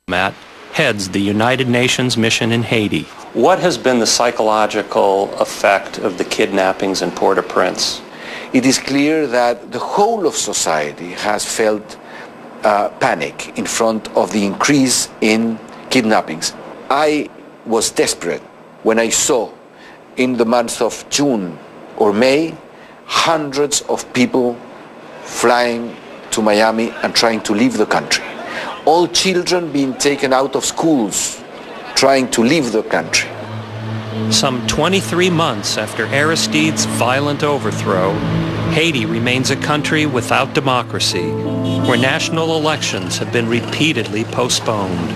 diplomat, heads the United Nations mission in Haiti. What has been the psychological effect of the kidnappings in Port-au-Prince? It is clear that the whole of society has felt panic in front of the increase in kidnappings. I was desperate when I saw in the months of June or May hundreds of people flying to Miami and trying to leave the country. All children being taken out of schools, trying to leave the country. Some 23 months after Aristide's violent overthrow, Haiti remains a country without democracy, where national elections have been repeatedly postponed.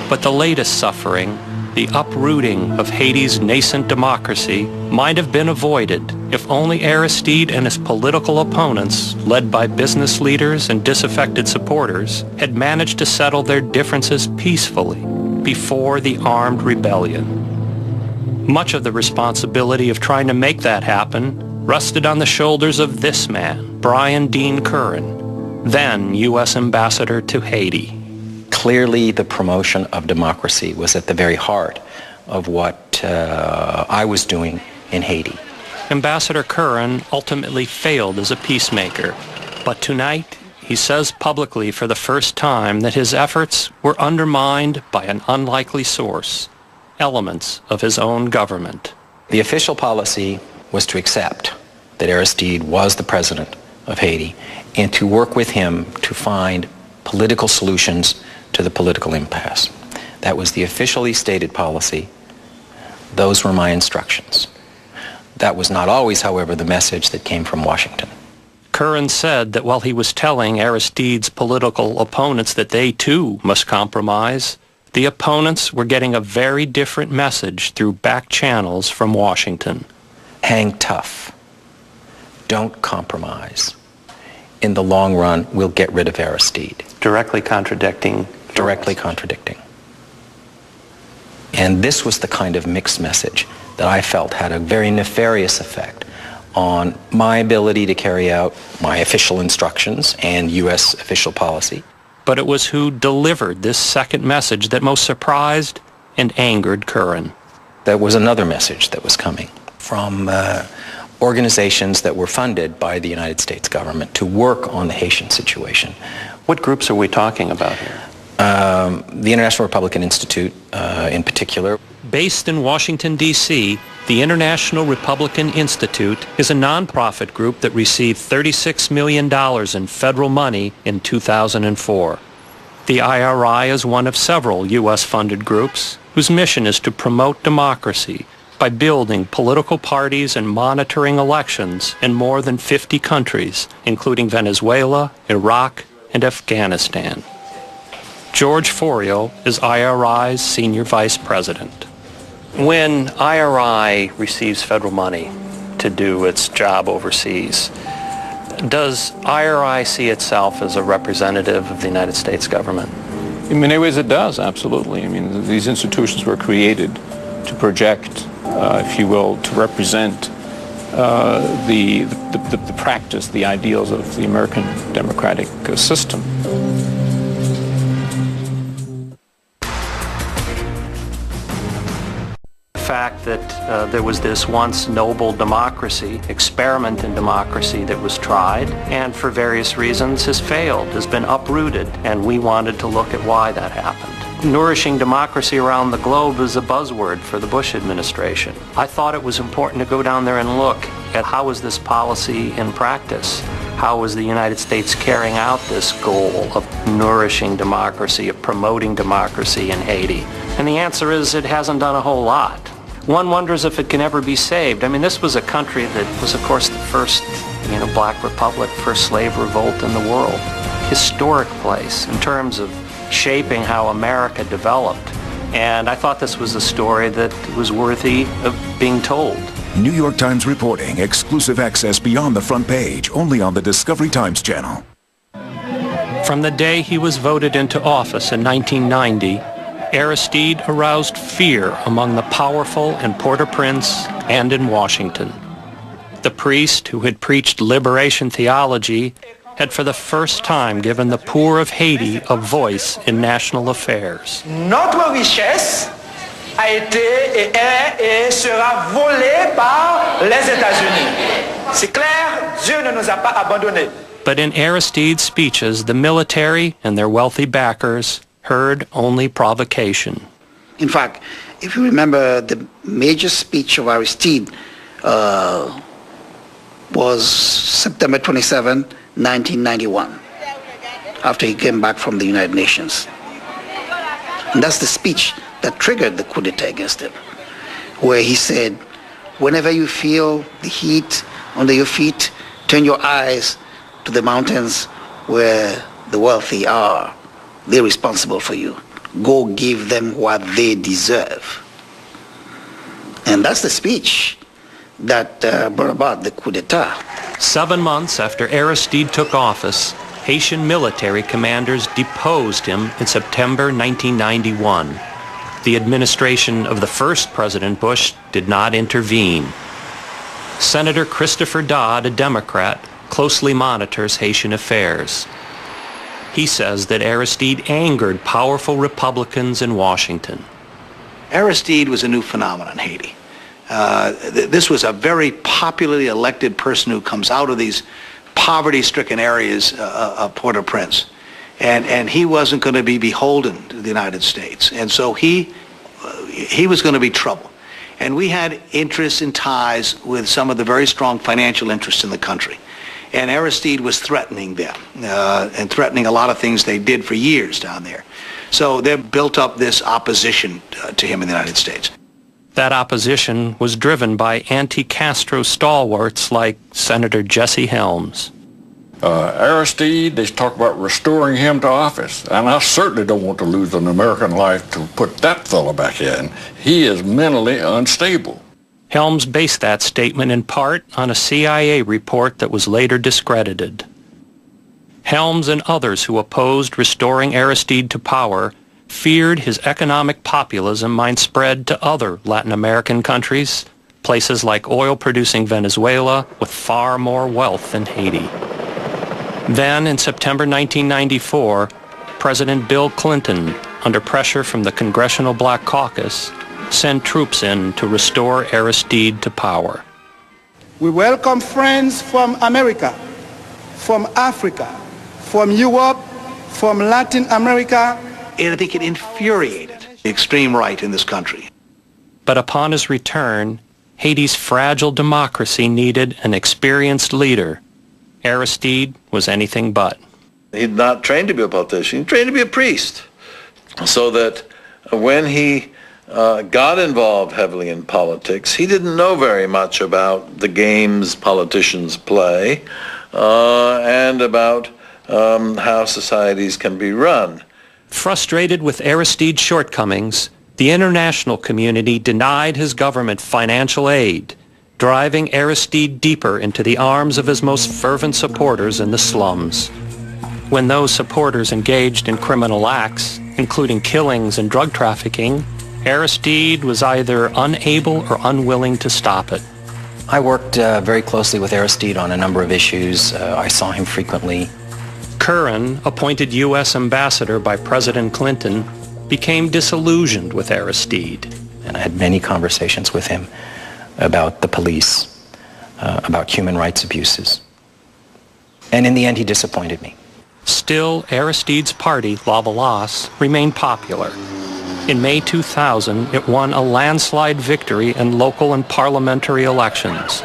But the latest suffering, the uprooting of Haiti's nascent democracy, might have been avoided if only Aristide and his political opponents, led by business leaders and disaffected supporters, had managed to settle their differences peacefully before the armed rebellion. Much of the responsibility of trying to make that happen rested on the shoulders of this man, Brian Dean Curran, then U.S. Ambassador to Haiti. Clearly, the promotion of democracy was at the very heart of what I was doing in Haiti. Ambassador Curran ultimately failed as a peacemaker, but tonight he says publicly for the first time that his efforts were undermined by an unlikely source, elements of his own government. The official policy was to accept that Aristide was the president of Haiti and to work with him to find political solutions to the political impasse. That was the officially stated policy. Those were my instructions. That was not always, however, the message that came from Washington. Curran said that while he was telling Aristide's political opponents that they too must compromise, the opponents were getting a very different message through back channels from Washington. Hang tough. Don't compromise. In the long run, we'll get rid of Aristide. Directly contradicting. Directly contradicting. And this was the kind of mixed message that I felt had a very nefarious effect on my ability to carry out my official instructions and U.S. official policy. But it was who delivered this second message that most surprised and angered Curran. There was another message that was coming from organizations that were funded by the United States government to work on the Haitian situation. What groups are we talking about here? The International Republican Institute in particular. Based in Washington, D.C., the International Republican Institute is a nonprofit group that received $36 million in federal money in 2004. The IRI is one of several U.S.-funded groups whose mission is to promote democracy by building political parties and monitoring elections in more than 50 countries, including Venezuela, Iraq, and Afghanistan. George Foriel is IRI's senior vice president. When IRI receives federal money to do its job overseas, does IRI see itself as a representative of the United States government? In many ways it does, absolutely. I mean, these institutions were created to project, if you will, to represent the practice, the ideals of the American democratic system. The fact that there was this once noble democracy, experiment in democracy that was tried, and for various reasons has failed, has been uprooted, and we wanted to look at why that happened. Nourishing democracy around the globe is a buzzword for the Bush administration. I thought it was important to go down there and look at how was this policy in practice? How was the United States carrying out this goal of nourishing democracy, of promoting democracy in Haiti? And the answer is it hasn't done a whole lot. One wonders if it can ever be saved. I mean, this was a country that was, of course, the first, black republic, first slave revolt in the world. Historic place in terms of shaping how America developed. And I thought this was a story that was worthy of being told. New York Times reporting, exclusive access beyond the front page, only on the Discovery Times channel. From the day he was voted into office in 1990, Aristide aroused fear among the powerful in Port-au-Prince and in Washington. The priest who had preached liberation theology had for the first time given the poor of Haiti a voice in national affairs. Notre richesse a été et est et sera volée par les États-Unis. C'est clair, Dieu ne nous a pas abandonnés. But in Aristide's speeches, the military and their wealthy backers heard only provocation. In fact, if you remember, the major speech of Aristide was September 27, 1991, after he came back from the United Nations. And that's the speech that triggered the coup d'etat against him, where he said, whenever you feel the heat under your feet, turn your eyes to the mountains where the wealthy are. They're responsible for you. Go give them what they deserve. And that's the speech that brought about the coup d'etat. 7 months after Aristide took office, Haitian military commanders deposed him in September 1991. The administration of the first President Bush did not intervene. Senator Christopher Dodd, a Democrat, closely monitors Haitian affairs. He says that Aristide angered powerful Republicans in Washington. Aristide was a new phenomenon in Haiti. This was a very popularly elected person who comes out of these poverty-stricken areas of Port-au-Prince. And he wasn't going to be beholden to the United States. And so he was going to be trouble. And we had interests and ties with some of the very strong financial interests in the country. And Aristide was threatening them and threatening a lot of things they did for years down there. So they built up this opposition to him in the United States. That opposition was driven by anti-Castro stalwarts like Senator Jesse Helms. Aristide, they talk about restoring him to office, and I certainly don't want to lose an American life to put that fellow back in. He is mentally unstable. Helms based that statement in part on a CIA report that was later discredited. Helms and others who opposed restoring Aristide to power feared his economic populism might spread to other Latin American countries, places like oil-producing Venezuela with far more wealth than Haiti. Then, in September 1994, President Bill Clinton, under pressure from the Congressional Black Caucus, sent troops in to restore Aristide to power. We welcome friends from America, from Africa, from Europe, from Latin America. And I think it infuriated the extreme right in this country. But upon his return, Haiti's fragile democracy needed an experienced leader. Aristide was anything but. He'd not trained to be a politician, he trained to be a priest. So that when he got involved heavily in politics, he didn't know very much about the games politicians play and about how societies can be run. Frustrated with Aristide's shortcomings, the international community denied his government financial aid, driving Aristide deeper into the arms of his most fervent supporters in the slums. When those supporters engaged in criminal acts, including killings and drug trafficking, Aristide was either unable or unwilling to stop it. I worked very closely with Aristide on a number of issues. I saw him frequently. Curran, appointed U.S. ambassador by President Clinton, became disillusioned with Aristide. And I had many conversations with him about the police, about human rights abuses. And in the end, he disappointed me. Still, Aristide's party, La Balance, remained popular. In May 2000, it won a landslide victory in local and parliamentary elections.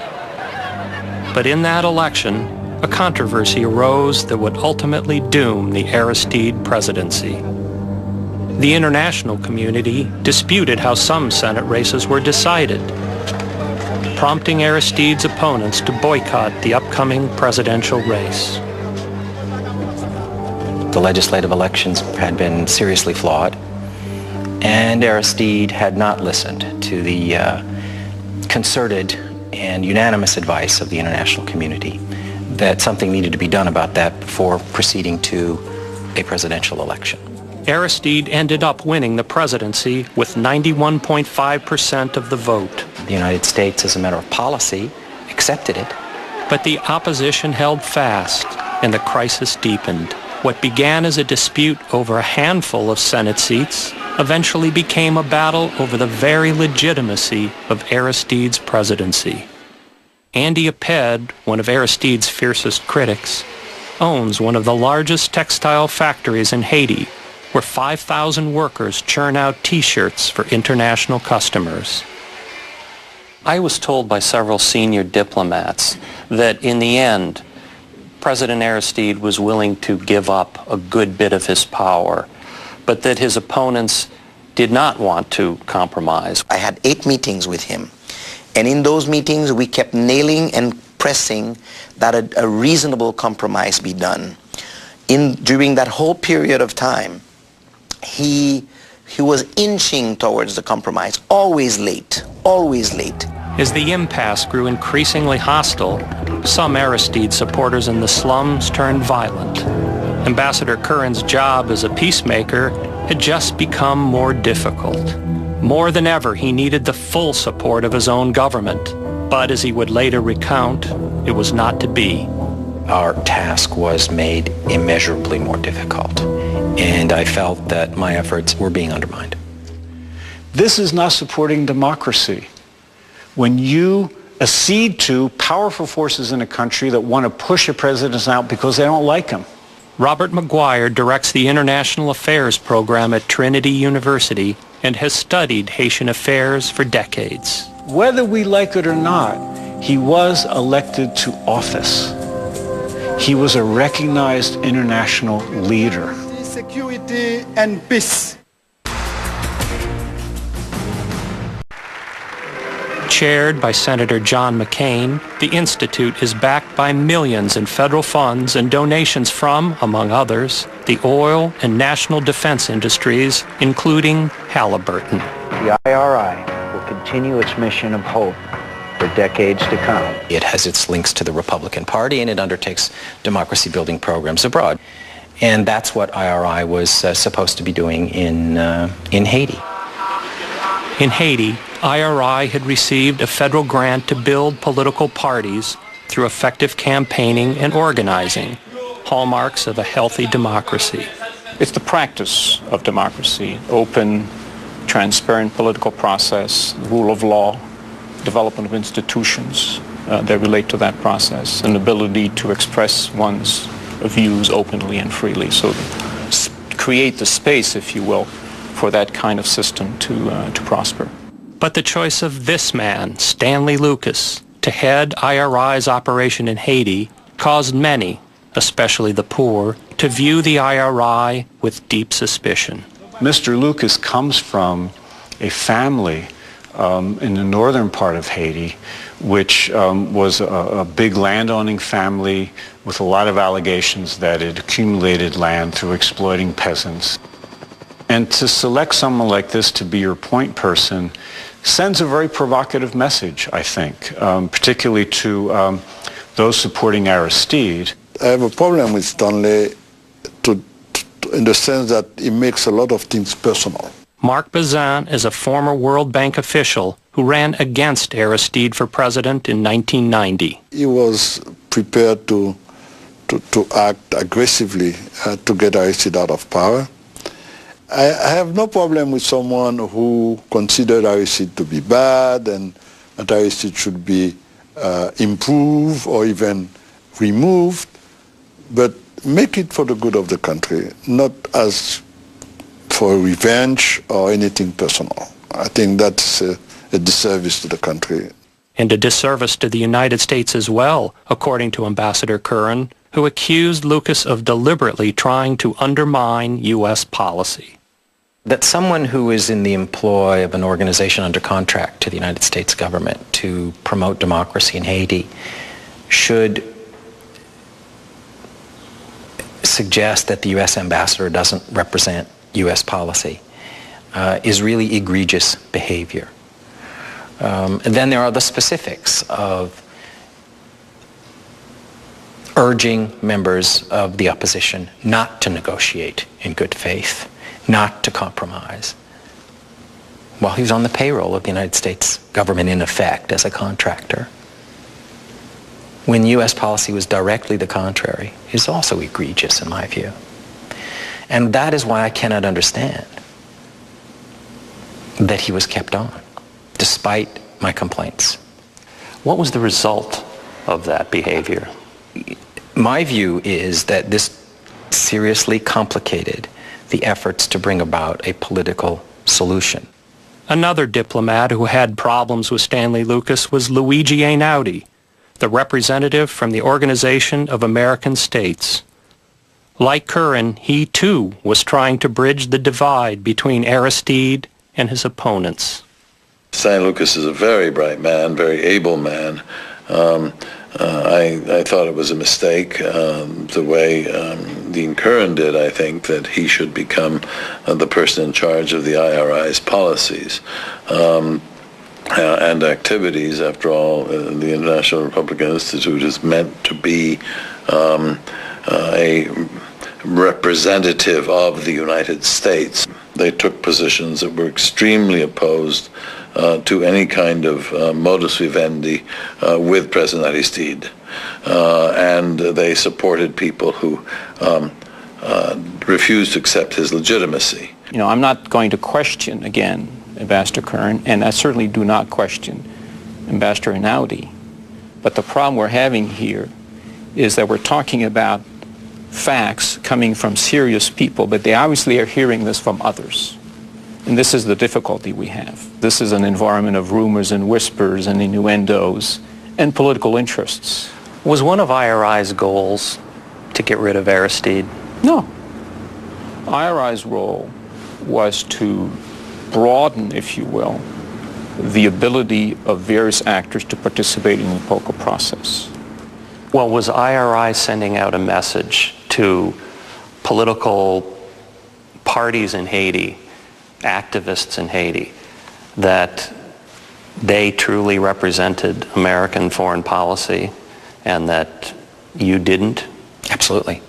But in that election, a controversy arose that would ultimately doom the Aristide presidency. The international community disputed how some Senate races were decided, prompting Aristide's opponents to boycott the upcoming presidential race. The legislative elections had been seriously flawed, and Aristide had not listened to the concerted and unanimous advice of the international community that something needed to be done about that before proceeding to a presidential election. Aristide ended up winning the presidency with 91.5% of the vote. The United States, as a matter of policy, accepted it. But the opposition held fast, and the crisis deepened. What began as a dispute over a handful of Senate seats eventually became a battle over the very legitimacy of Aristide's presidency. Andy Aped, one of Aristide's fiercest critics, owns one of the largest textile factories in Haiti, where 5,000 workers churn out T-shirts for international customers. I was told by several senior diplomats that in the end, President Aristide was willing to give up a good bit of his power, but that his opponents did not want to compromise. I had 8 meetings with him, and in those meetings we kept nailing and pressing that a reasonable compromise be done. During that whole period of time, he was inching towards the compromise, always late, always late. As the impasse grew increasingly hostile, some Aristide supporters in the slums turned violent. Ambassador Curran's job as a peacemaker had just become more difficult. More than ever, he needed the full support of his own government. But as he would later recount, it was not to be. Our task was made immeasurably more difficult, and I felt that my efforts were being undermined. This is not supporting democracy. When you accede to powerful forces in a country that want to push a president out because they don't like him. Robert McGuire directs the International Affairs program at Trinity University and has studied Haitian affairs for decades. Whether we like it or not, he was elected to office. He was a recognized international leader. Security and peace. Chaired by Senator John McCain, the Institute is backed by millions in federal funds and donations from, among others, the oil and national defense industries, including Halliburton. The IRI will continue its mission of hope for decades to come. It has its links to the Republican Party, and it undertakes democracy-building programs abroad. And that's what IRI was supposed to be doing in Haiti. In Haiti, IRI had received a federal grant to build political parties through effective campaigning and organizing, hallmarks of a healthy democracy. It's the practice of democracy, open, transparent political process, rule of law, development of institutions that relate to that process, an ability to express one's views openly and freely. So create the space, if you will, for that kind of system to prosper. But the choice of this man, Stanley Lucas, to head IRI's operation in Haiti caused many, especially the poor, to view the IRI with deep suspicion. Mr. Lucas comes from a family in the northern part of Haiti, which was a big landowning family with a lot of allegations that it accumulated land through exploiting peasants. And to select someone like this to be your point person sends a very provocative message, I think, particularly to those supporting Aristide. I have a problem with Stanley in the sense that he makes a lot of things personal. Marc Bazin is a former World Bank official who ran against Aristide for president in 1990. He was prepared to act aggressively to get Aristide out of power. I have no problem with someone who considered Aristide to be bad and that Aristide should be improved or even removed, but make it for the good of the country, not as for revenge or anything personal. I think that's a disservice to the country. And a disservice to the United States as well, according to Ambassador Curran, who accused Lucas of deliberately trying to undermine U.S. policy. That someone who is in the employ of an organization under contract to the United States government to promote democracy in Haiti should suggest that the U.S. ambassador doesn't represent U.S. policy is really egregious behavior. And then there are the specifics of urging members of the opposition not to negotiate in good faith, not to compromise, while he was on the payroll of the United States government in effect as a contractor. when U.S. policy was directly the contrary is also egregious in my view. And that is why I cannot understand that he was kept on, despite my complaints. What was the result of that behavior? My view is that this seriously complicated the efforts to bring about a political solution. Another diplomat who had problems with Stanley Lucas was Luigi Einaudi, the representative from the Organization of American States. Like Curran, he too was trying to bridge the divide between Aristide and his opponents. Stanley Lucas is a very bright man, very able man. I thought it was a mistake the way Dean Curran did. I think that he should become the person in charge of the IRI's policies and activities. After all, the International Republican Institute is meant to be a representative of the United States. They took positions that were extremely opposed to any kind of modus vivendi with President Aristide. And they supported people who refused to accept his legitimacy. You know, I'm not going to question, again, Ambassador Curran, and I certainly do not question Ambassador Einaudi. But the problem we're having here is that we're talking about facts coming from serious people, but they obviously are hearing this from others. And this is the difficulty we have. This is an environment of rumors and whispers and innuendos and political interests. Was one of IRI's goals to get rid of Aristide? No. IRI's role was to broaden, if you will, the ability of various actors to participate in the political process. Well, was IRI sending out a message to political parties in Haiti, activists in Haiti, that they truly represented American foreign policy and that you didn't? Absolutely.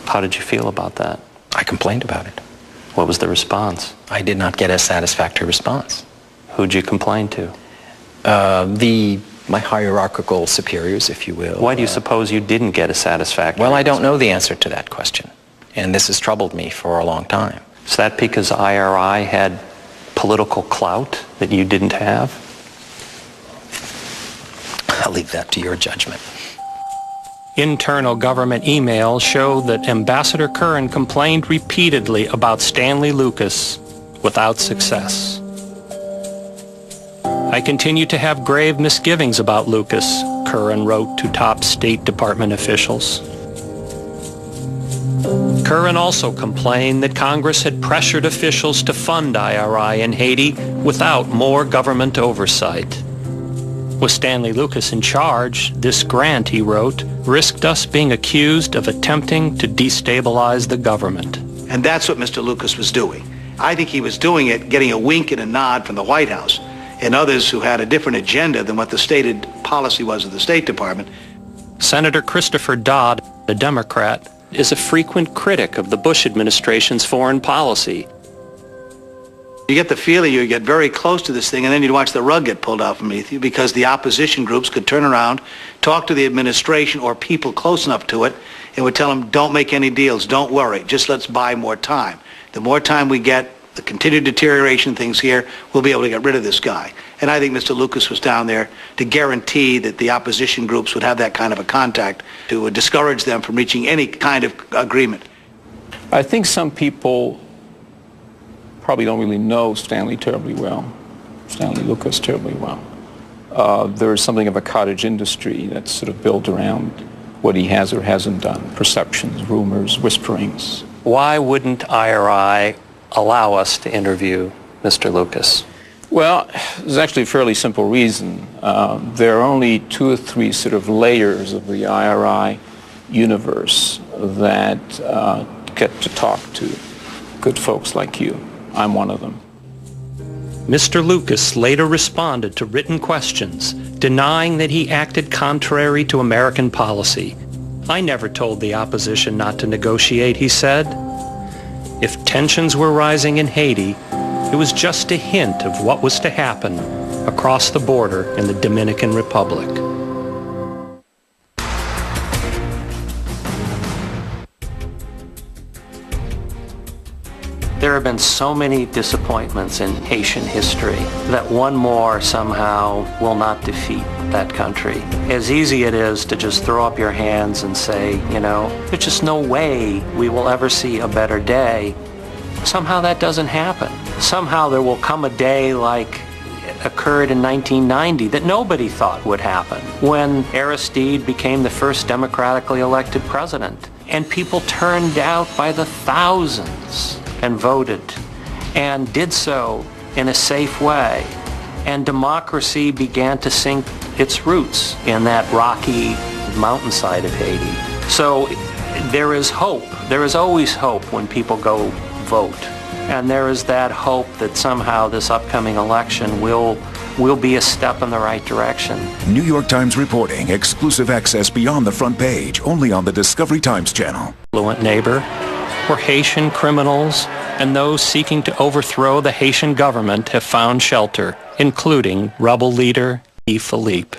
How did you feel about that? I complained about it. What was the response? I did not get a satisfactory response. Who'd you complain to? My hierarchical superiors, if you will. Why do you suppose you didn't get a satisfactory Well, I don't know the answer to that question, and this has troubled me for a long time. Is that because IRI had political clout that you didn't have? I'll leave that to your judgment. Internal government emails show that Ambassador Curran complained repeatedly about Stanley Lucas without success. I continue to have grave misgivings about Lucas, Curran wrote to top State Department officials. Curran also complained that Congress had pressured officials to fund IRI in Haiti without more government oversight. With Stanley Lucas in charge, this grant, he wrote, risked us being accused of attempting to destabilize the government. And that's what Mr. Lucas was doing. I think he was doing it, getting a wink and a nod from the White House and others who had a different agenda than what the stated policy was of the State Department. Senator Christopher Dodd, a Democrat, is a frequent critic of the Bush administration's foreign policy. You get the feeling you get very close to this thing and then you'd watch the rug get pulled out from beneath you because the opposition groups could turn around, talk to the administration or people close enough to it and would tell them, don't make any deals, don't worry, just let's buy more time. The more time we get, the continued deterioration of things here, we'll be able to get rid of this guy. And I think Mr. Lucas was down there to guarantee that the opposition groups would have that kind of a contact to discourage them from reaching any kind of agreement. I think some people probably don't really know Stanley terribly well, Stanley Lucas terribly well. There is something of a cottage industry that's sort of built around what he has or hasn't done, perceptions, rumors, whisperings. Why wouldn't IRI allow us to interview Mr. Lucas? Well, there's actually a fairly simple reason. There are only 2 or 3 sort of layers of the IRI universe that get to talk to good folks like you. I'm one of them. Mr. Lucas later responded to written questions, denying that he acted contrary to American policy. I never told the opposition not to negotiate, he said. If tensions were rising in Haiti, it was just a hint of what was to happen across the border in the Dominican Republic. There have been so many disappointments in Haitian history that one more somehow will not defeat that country. As easy it is to just throw up your hands and say, you know, there's just no way we will ever see a better day. Somehow that doesn't happen. Somehow there will come a day like occurred in 1990 that nobody thought would happen, when Aristide became the first democratically elected president, and people turned out by the thousands and voted, and did so in a safe way. And democracy began to sink its roots in that rocky mountainside of Haiti. So there is hope. There is always hope when people go vote. And there is that hope that somehow this upcoming election will be a step in the right direction. New York Times reporting, exclusive access beyond the front page, only on the Discovery Times channel. Affluent neighbor, where Haitian criminals and those seeking to overthrow the Haitian government have found shelter, including rebel leader Guy Philippe.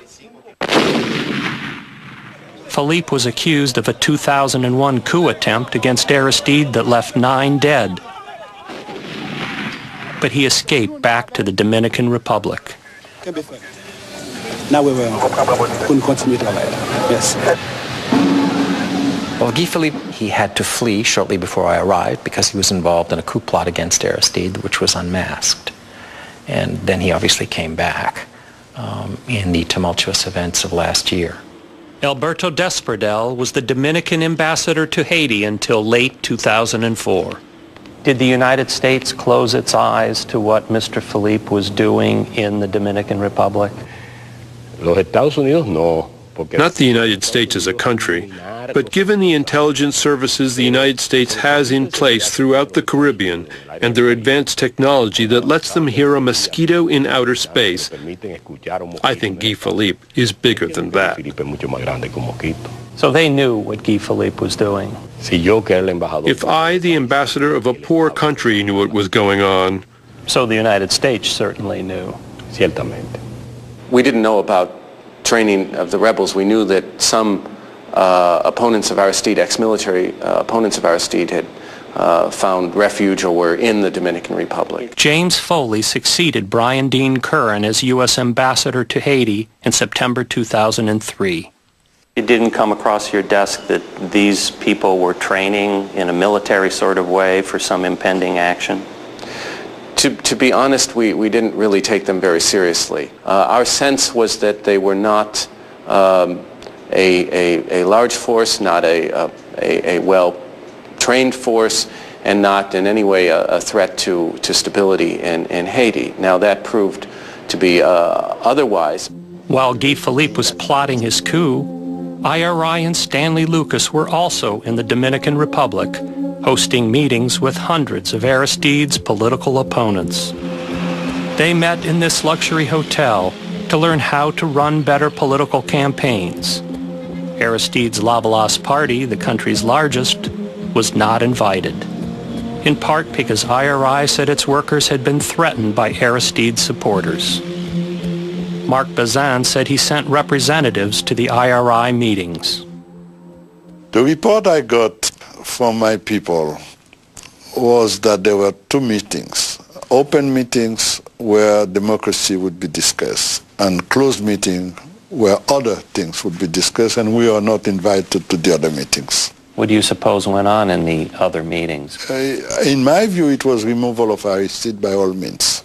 Philippe was accused of a 2001 coup attempt against Aristide that left 9 dead. But he escaped back to the Dominican Republic. Now we will continue to yes. Well, Guy Philippe, he had to flee shortly before I arrived because he was involved in a coup plot against Aristide, which was unmasked. And then he obviously came back in the tumultuous events of last year. Alberto Despradel was the Dominican ambassador to Haiti until late 2004. Did the United States close its eyes to what Mr. Philippe was doing in the Dominican Republic? Not the United States as a country, but given the intelligence services the United States has in place throughout the Caribbean and their advanced technology that lets them hear a mosquito in outer space, I think Guy Philippe is bigger than that. So they knew what Guy Philippe was doing. If I, the ambassador of a poor country, knew what was going on, so the United States certainly knew. We didn't know about training of the rebels. We knew that some opponents of Aristide, ex-military opponents of Aristide, had found refuge or were in the Dominican Republic. James Foley succeeded Brian Dean Curran as U.S. ambassador to Haiti in September 2003. It didn't come across your desk that these people were training in a military sort of way for some impending action? To be honest, we didn't really take them very seriously. Our sense was that they were not a large force, not a well-trained force, and not in any way a threat to stability in Haiti. Now that proved to be otherwise. While Guy Philippe was plotting his coup, IRI and Stanley Lucas were also in the Dominican Republic, hosting meetings with hundreds of Aristide's political opponents. They met in this luxury hotel to learn how to run better political campaigns. Aristide's Lavalas party, the country's largest, was not invited, in part because IRI said its workers had been threatened by Aristide's supporters. Marc Bazin said he sent representatives to the IRI meetings. The report I got from my people was that there were 2 meetings, open meetings where democracy would be discussed, and closed meetings where other things would be discussed, and we are not invited to the other meetings. What do you suppose went on in the other meetings? In my view, it was removal of Aristide by all means.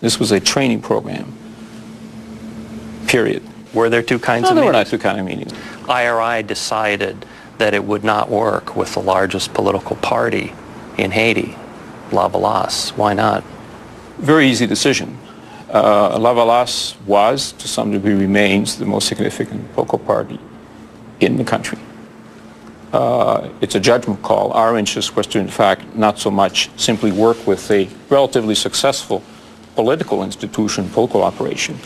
This was a training program, period. Were there 2 kinds No, of there meetings? were not 2 kinds of meetings. IRI decided that it would not work with the largest political party in Haiti, Lavalas. Why not? Very easy decision. Lavalas was, to some degree, remains the most significant political party in the country. It's a judgment call. Our interest was to, in fact, not so much simply work with a relatively successful political institution, political operation,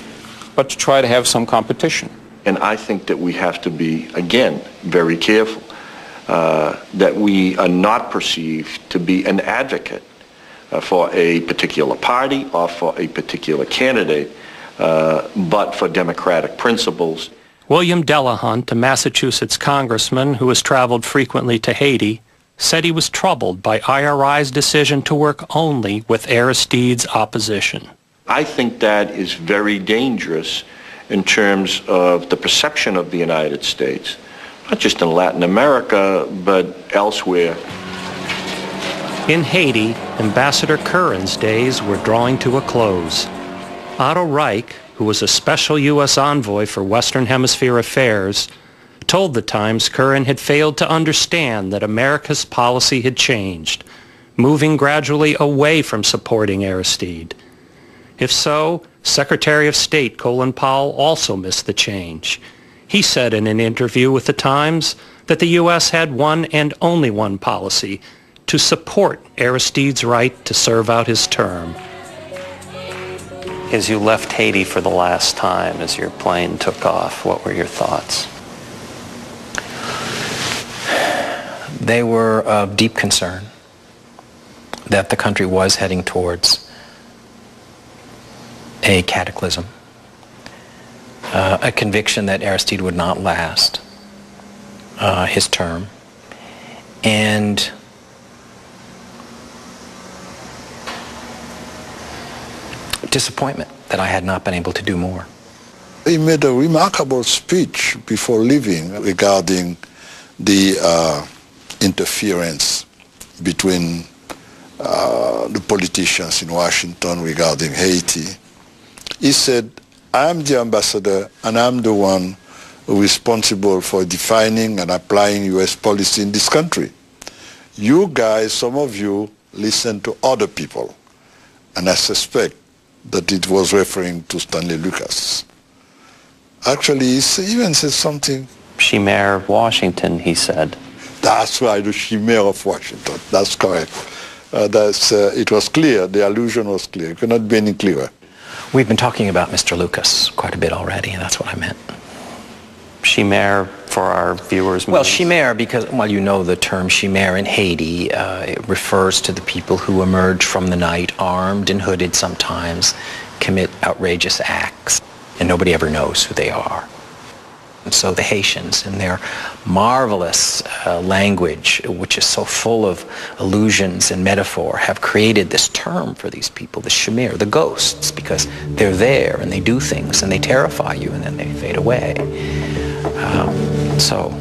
but to try to have some competition. And I think that we have to be, again, very careful that we are not perceived to be an advocate for a particular party or for a particular candidate, but for democratic principles. William Delahunt, a Massachusetts congressman who has traveled frequently to Haiti, said he was troubled by IRI's decision to work only with Aristide's opposition. I think that is very dangerous in terms of the perception of the United States, not just in Latin America, but elsewhere. In Haiti, Ambassador Curran's days were drawing to a close. Otto Reich, who was a special U.S. envoy for Western Hemisphere affairs, told the Times Curran had failed to understand that America's policy had changed, moving gradually away from supporting Aristide. If so, Secretary of State Colin Powell also missed the change. He said in an interview with the Times that the U.S. had one and only one policy, to support Aristide's right to serve out his term. As you left Haiti for the last time, as your plane took off, what were your thoughts? They were of deep concern that the country was heading towards a cataclysm, a conviction that Aristide would not last his term, and disappointment that I had not been able to do more. He made a remarkable speech before leaving regarding the interference between the politicians in Washington regarding Haiti. He said, I'm the ambassador and I'm the one responsible for defining and applying U.S. policy in this country. You guys, some of you, listen to other people. And I suspect that it was referring to Stanley Lucas. Actually, he even said something. Chimère of Washington, he said. That's right, the Chimère of Washington. That's correct. It was clear. The allusion was clear. It could not be any clearer. We've been talking about Mr. Lucas quite a bit already, and that's what I meant. Chimère, for our viewers. Well, chimère, because, well, you know the term chimère in Haiti. It refers to the people who emerge from the night, armed and hooded sometimes, commit outrageous acts, and nobody ever knows who they are. And so the Haitians, in their marvelous language, which is so full of allusions and metaphor, have created this term for these people, the chimère, the ghosts, because they're there and they do things and they terrify you and then they fade away. So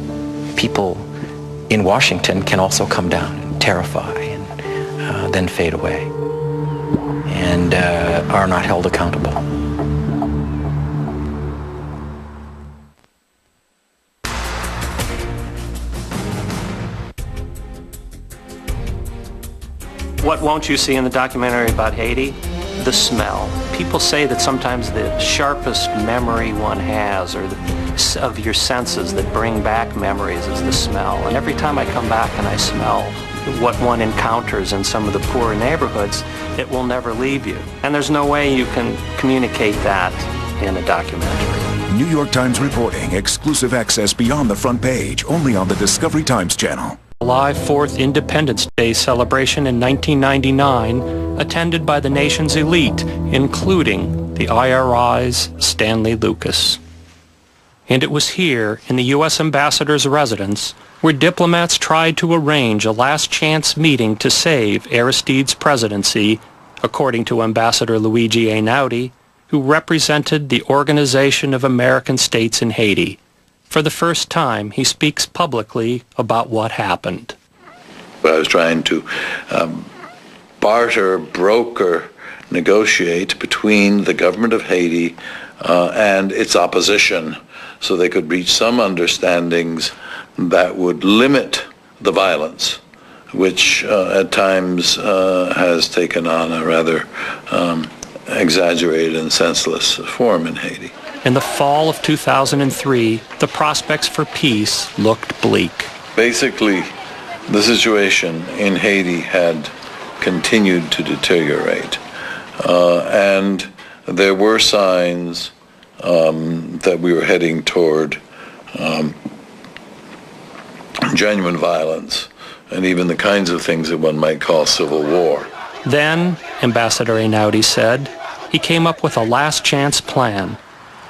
people in Washington can also come down and terrify and then fade away and are not held accountable. What won't you see in the documentary about Haiti? The smell. People say that sometimes the sharpest memory one has, or of your senses that bring back memories, is the smell. And every time I come back and I smell what one encounters in some of the poorer neighborhoods, it will never leave you. And there's no way you can communicate that in a documentary. New York Times reporting, exclusive access beyond the front page, only on the Discovery Times channel. July 4th Independence Day celebration in 1999, attended by the nation's elite, including the IRI's Stanley Lucas. And it was here, in the U.S. ambassador's residence, where diplomats tried to arrange a last-chance meeting to save Aristide's presidency, according to Ambassador Luigi Einaudi, who represented the Organization of American States in Haiti. For the first time, he speaks publicly about what happened. I was trying to barter, broker, negotiate between the government of Haiti and its opposition so they could reach some understandings that would limit the violence, which at times has taken on a rather exaggerated and senseless form in Haiti. In the fall of 2003, the prospects for peace looked bleak. Basically, the situation in Haiti had continued to deteriorate, and there were signs that we were heading toward genuine violence, and even the kinds of things that one might call civil war. Then, Ambassador Einaudi said, he came up with a last-chance plan,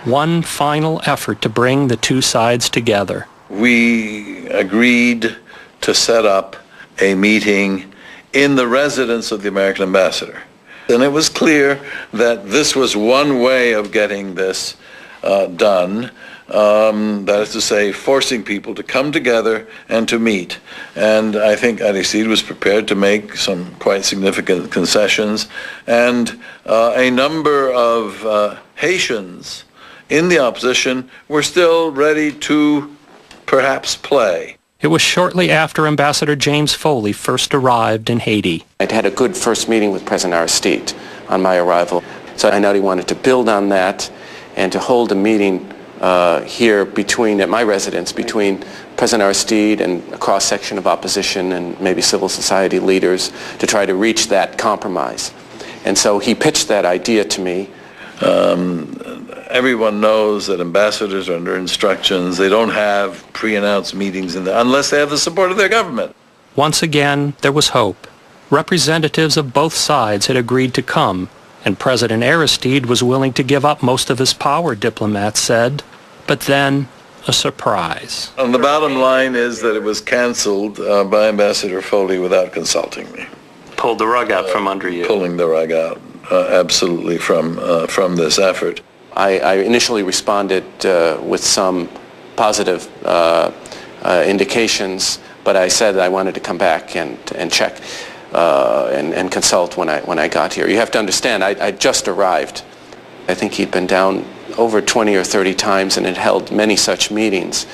one final effort to bring the two sides together. We agreed to set up a meeting in the residence of the American ambassador. And it was clear that this was one way of getting this done, that is to say, forcing people to come together and to meet. And I think Aristide was prepared to make some quite significant concessions, and a number of Haitians in the opposition were still ready to perhaps play. It was shortly after Ambassador James Foley first arrived in Haiti. I'd had a good first meeting with President Aristide on my arrival, so Einaudi wanted to build on that and to hold a meeting here at my residence between President Aristide and a cross-section of opposition and maybe civil society leaders to try to reach that compromise. And so he pitched that idea to me. Everyone knows that ambassadors are under instructions. They don't have pre-announced meetings unless they have the support of their government. Once again, there was hope. Representatives of both sides had agreed to come, and President Aristide was willing to give up most of his power, diplomats said. But then, a surprise. And the bottom line is that it was canceled by Ambassador Foley without consulting me. Pulled the rug out from under you. Pulling the rug out, absolutely, from this effort. I initially responded with some positive indications, but I said I wanted to come back and check and consult when I got here. You have to understand, I just arrived. I think he'd been down over 20 or 30 times and had held many such meetings.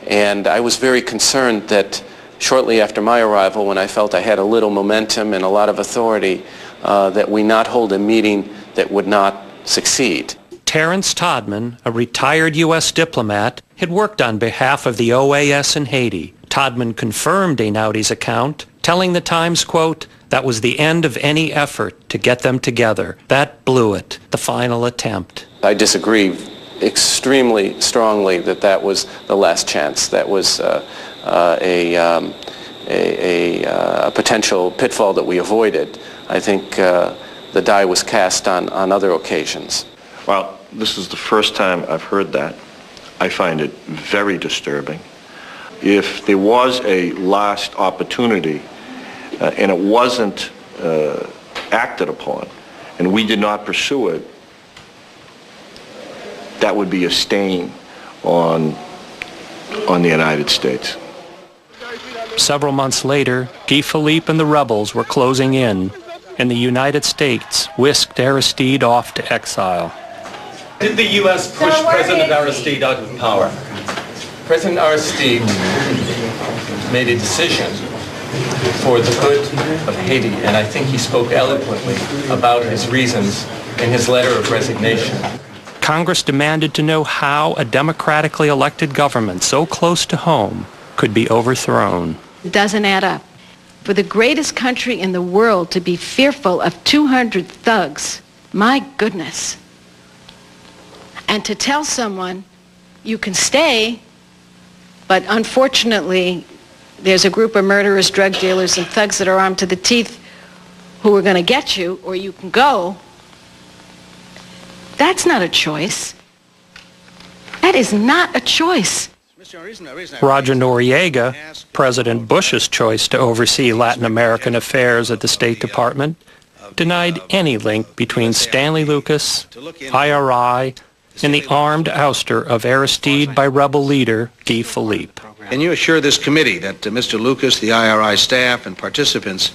And I was very concerned that shortly after my arrival, when I felt I had a little momentum and a lot of authority, that we not hold a meeting that would not succeed. Terrence Todman, a retired U.S. diplomat, had worked on behalf of the OAS in Haiti. Todman confirmed Einaudi's account, telling the Times, quote, "That was the end of any effort to get them together. That blew it, the final attempt." I disagree extremely strongly that was the last chance. That was a potential pitfall that we avoided. I think the die was cast on other occasions. Well, this is the first time I've heard that. I find it very disturbing. If there was a last opportunity and it wasn't acted upon and we did not pursue it, that would be a stain on the United States. Several months later, Guy Philippe and the rebels were closing in, and the United States whisked Aristide off to exile. Did the U.S. push President Aristide out of power? President Aristide made a decision for the good of Haiti, and I think he spoke eloquently about his reasons in his letter of resignation. Congress demanded to know how a democratically elected government so close to home could be overthrown. It doesn't add up. For the greatest country in the world to be fearful of 200 thugs, my goodness. And to tell someone, you can stay, but unfortunately, there's a group of murderers, drug dealers, and thugs that are armed to the teeth who are going to get you, or you can go. That's not a choice. That is not a choice. Roger Noriega, President Bush's choice to oversee Latin American affairs at the State Department, denied any link between Stanley Lucas, IRI, and the armed ouster of Aristide by rebel leader Guy Philippe. And you assure this committee that Mr. Lucas, the IRI staff, and participants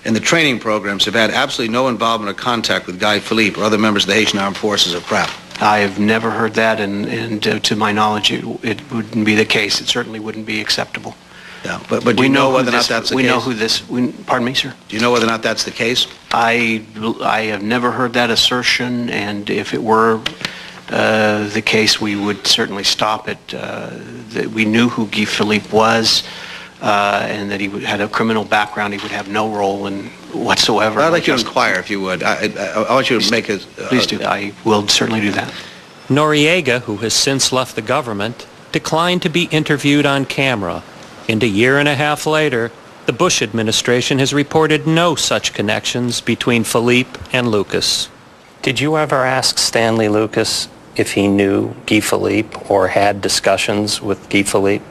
in the training programs have had absolutely no involvement or contact with Guy Philippe or other members of the Haitian Armed Forces or PrAP? I have never heard that, and to my knowledge, it wouldn't be the case. It certainly wouldn't be acceptable. Yeah, but do you know whether or not that's the case? We know who this... pardon me, sir? Do you know whether or not that's the case? I have never heard that assertion, and if it were the case, we would certainly stop it. That we knew who Guy Philippe was, and that he had a criminal background. He would have no role in whatsoever. I'd like you to inquire, if you would. I want you to make a... Please do. I will certainly do that. Noriega, who has since left the government, declined to be interviewed on camera. And a year and a half later, the The Bush administration has reported no such connections between Philippe and Lucas. Did you ever ask Stanley Lucas if he knew Guy Philippe or had discussions with Guy Philippe?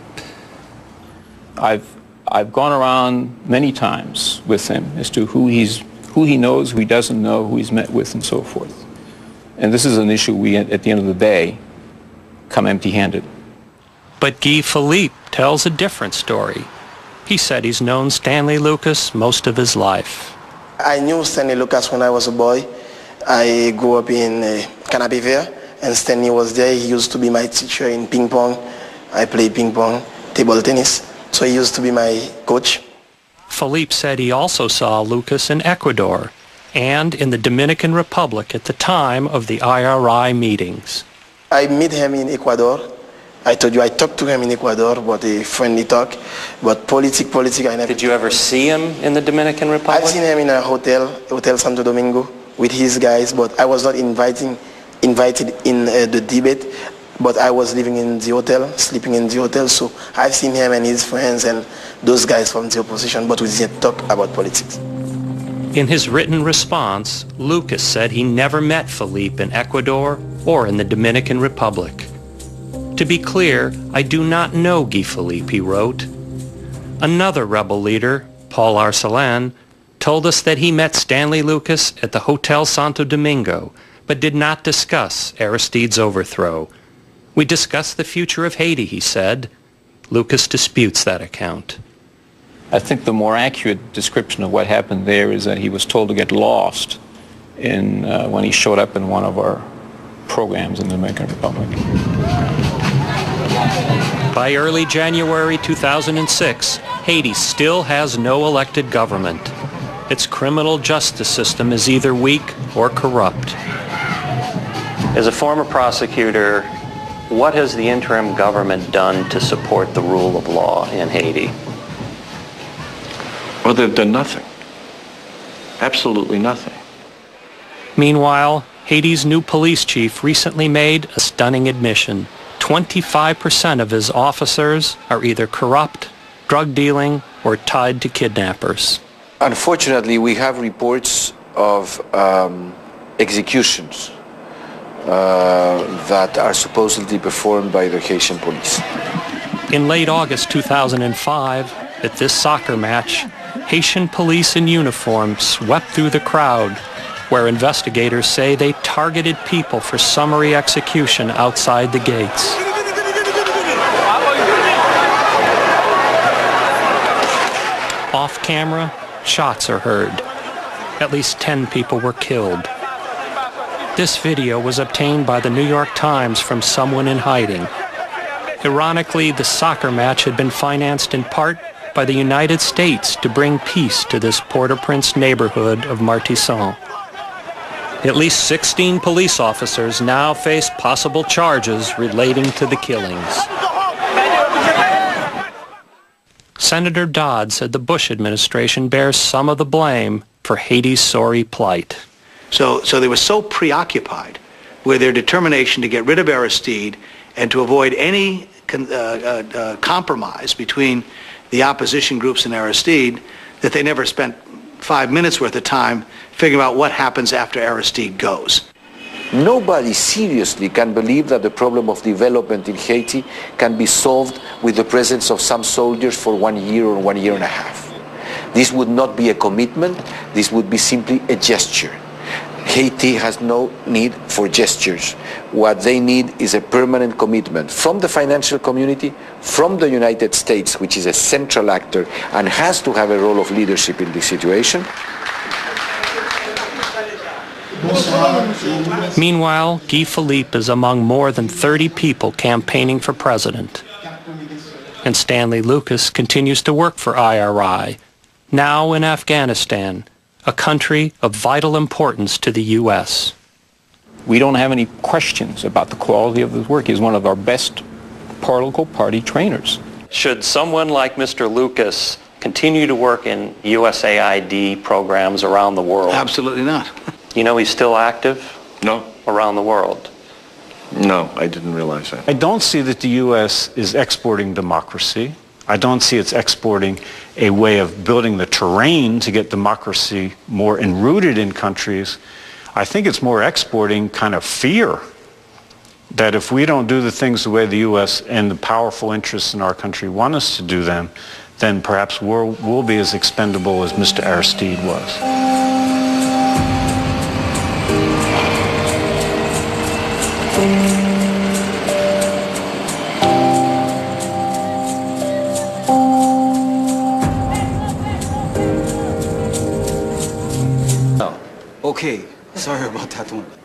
I've gone around many times with him as to who he knows, who he doesn't know, who he's met with, and so forth. And this is an issue we, at the end of the day, come empty-handed. But Guy Philippe tells a different story. He said he's known Stanley Lucas most of his life. I knew Stanley Lucas when I was a boy. I grew up in Canapé and Stanley was there. He used to be my teacher in ping pong. I played ping pong, table tennis. So he used to be my coach. Philippe said he also saw Lucas in Ecuador and in the Dominican Republic at the time of the IRI meetings. I met him in Ecuador. I told you I talked to him in Ecuador, but a friendly talk. But politics, I never... Did you ever see him in the Dominican Republic? I've seen him in a Hotel Santo Domingo, with his guys, but I was not invited in the debate. But I was living in the hotel, sleeping in the hotel, so I've seen him and his friends and those guys from the opposition, but we didn't talk about politics. In his written response, Lucas said he never met Philippe in Ecuador or in the Dominican Republic. To be clear, I do not know Guy Philippe, he wrote. Another rebel leader, Paul Arcelin, told us that he met Stanley Lucas at the Hotel Santo Domingo, but did not discuss Aristide's overthrow. We discussed the future of Haiti, he said. Lucas disputes that account. I think the more accurate description of what happened there is that he was told to get lost when he showed up in one of our programs in the Dominican Republic. By early January 2006, Haiti still has no elected government. Its criminal justice system is either weak or corrupt. As a former prosecutor, what has the interim government done to support the rule of law in Haiti? Well, they've done nothing. Absolutely nothing. Meanwhile, Haiti's new police chief recently made a stunning admission. 25% of his officers are either corrupt, drug dealing, or tied to kidnappers. Unfortunately, we have reports of executions that are supposedly performed by the Haitian police. In late August 2005, at this soccer match, Haitian police in uniform swept through the crowd, where investigators say they targeted people for summary execution outside the gates. Off camera, shots are heard. At least 10 people were killed. This video was obtained by the New York Times from someone in hiding. Ironically, the soccer match had been financed in part by the United States to bring peace to this Port-au-Prince neighborhood of Martissant. At least 16 police officers now face possible charges relating to the killings. Senator Dodd said the Bush administration bears some of the blame for Haiti's sorry plight. So they were so preoccupied with their determination to get rid of Aristide and to avoid any compromise between the opposition groups and Aristide that they never spent 5 minutes worth of time figuring out what happens after Aristide goes. Nobody seriously can believe that the problem of development in Haiti can be solved with the presence of some soldiers for 1 year or 1 year and a half. This would not be a commitment, this would be simply a gesture. Haiti has no need for gestures. What they need is a permanent commitment from the financial community, from the United States, which is a central actor and has to have a role of leadership in this situation. Meanwhile, Guy Philippe is among more than 30 people campaigning for president. And Stanley Lucas continues to work for IRI, now in Afghanistan, a country of vital importance to the U.S. We don't have any questions about the quality of his work. He's one of our best political party trainers. Should someone like Mr. Lucas continue to work in USAID programs around the world? Absolutely not. You know he's still active? No. Around the world? No, I didn't realize that. I don't see that the U.S. is exporting democracy. I don't see it's exporting a way of building the terrain to get democracy more enrooted in countries. I think it's more exporting kind of fear that if we don't do the things the way the U.S. and the powerful interests in our country want us to do them, then perhaps we'll be as expendable as Mr. Aristide was. Okay, sorry about that one.